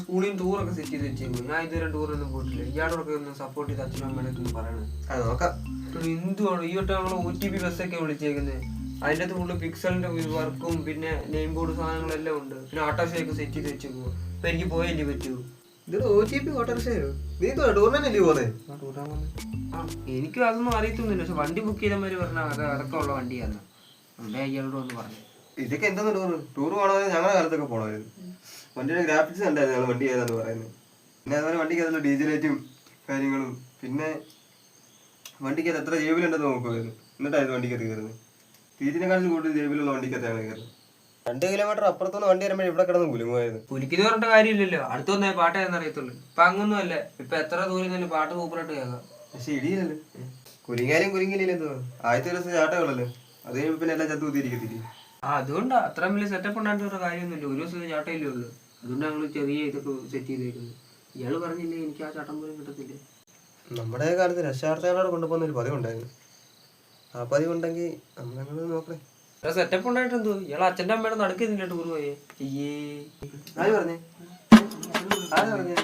സ്കൂളിൽ നിന്ന് ടൂറൊക്കെ സെറ്റ് ചെയ്ത് വെച്ചേക്കും. ഞാൻ ഇതുവരെ ടൂറൊന്നും പോയിട്ടില്ല. ഇയാളോടൊക്കെ ഒന്ന് സപ്പോർട്ട് ചെയ്ത് അച്ഛനും അമ്മയുടെ പറയണേ. അത് നോക്കാം. എന്തുവാണ് ഈ വട്ടം നമ്മളെ OTP ബസ്സൊക്കെ വിളിച്ചേക്കുന്നത്. അതിൻ്റെ അകത്ത് ഫുള്ള് പിക്സലിന്റെ വർക്കും പിന്നെ നെയിം ബോർഡ് സാധനങ്ങളെല്ലാം ഉണ്ട്. പിന്നെ ഓട്ടോറിക്ഷയൊക്കെ സെറ്റ് ചെയ്ത് വെച്ചേക്കും. അപ്പൊ എനിക്ക് പോയല്ലേ പറ്റൂ. ഇത് OTP ഓട്ടോറിക്ഷയോ? നീ ടൂർണമെന്റ് അല്ലേ പോന്നെ? എനിക്കും അതൊന്നും അറിയത്തൊന്നുമില്ല. പക്ഷെ വണ്ടി ബുക്ക് ചെയ്തമാര് പറഞ്ഞാൽ അതൊക്കെ ഉള്ള വണ്ടിയാണ്. അല്ലേ ഇയാളോട് ഒന്ന് പറഞ്ഞു. ഇതൊക്കെ എന്താ ടൂർ പോകണമെന്ന് ഞങ്ങളുടെ കാലത്തൊക്കെ പോകണമായിരുന്നു. വണ്ടിയുടെ ഗ്രാഫിക്സ് കണ്ടായിരുന്നു ഞങ്ങൾ വണ്ടി ഏതാന്ന് പറയുന്നത്. പിന്നെ അതുപോലെ വണ്ടിക്ക് അതിലുള്ള ഡീസൽ ലൈറ്റും കാര്യങ്ങളും പിന്നെ വണ്ടിക്കകത്ത് എത്ര ജേബിലുണ്ടെന്ന് നോക്കുമായിരുന്നു. എന്നിട്ടായിരുന്നു വണ്ടിക്കകത്ത് കയറുന്നത്. സീറ്റിനെക്കാളും കൂടുതൽ ജേബിലുള്ള വണ്ടിക്കകത്താണ് കയറുന്നത്. 2 കിലോമീറ്റർ അപ്പുറത്തുനിന്ന് വണ്ടി വരുമ്പോൾ ഇവിടെ കിടന്ന് കുലുങ്ങുമായിരുന്നു. കുലിക്കുന്ന പറഞ്ഞിട്ട് കാര്യമില്ലല്ലോ. അടുത്ത് വന്നേ പാട്ടേ എന്നറിയത്തുള്ളൂ. ഇപ്പൊ അങ്ങൊന്നും അല്ല. ഇപ്പൊ എത്ര ദൂരം തന്നെ പാട്ട് സൂപ്പറായിട്ട് കേൾക്കാം. പക്ഷെ ഇടിയില്ലല്ലോ. കുലുങ്ങിയാലും കുലുങ്ങിയില്ല. എന്തോ ആദ്യത്തെ ദിവസം ചാട്ടകളല്ലോ. അത് കഴിയുമ്പോൾ പിന്നെ എല്ലാം ചത്തു കുത്തിയിരിക്കത്തില്ല. അതുകൊണ്ടാ അത്രയും വലിയ സെറ്റപ്പ് ഉണ്ടായിട്ട് കാര്യമൊന്നുമില്ല. ഒരു ദിവസം ചാട്ടയില്ലേ ഉള്ളൂ. അതുകൊണ്ട് ഞങ്ങൾ ചെറിയ ഇതൊക്കെ സെറ്റ് ചെയ്തേക്കുന്നത്. ഇയാള് പറഞ്ഞില്ലേ എനിക്ക് ആ ചട്ടം പോലും കിട്ടത്തില്ല. നമ്മുടെ കാലത്ത് രക്ഷാർത്ഥികളോട് കൊണ്ടുപോകുന്ന ഒരു പതിവുണ്ടായിരുന്നു. ആ പതിവുണ്ടെങ്കിൽ നമ്മളങ്ങനെ നോക്കണേ. സെറ്റപ്പ് ഉണ്ടായിട്ട് എന്തോ ഇയാൾ അച്ഛൻ്റെ അമ്മയുടെ നടക്കുന്നില്ല ടൂർ പോയേ. ആര് പറഞ്ഞേ? ആര് പറഞ്ഞേ?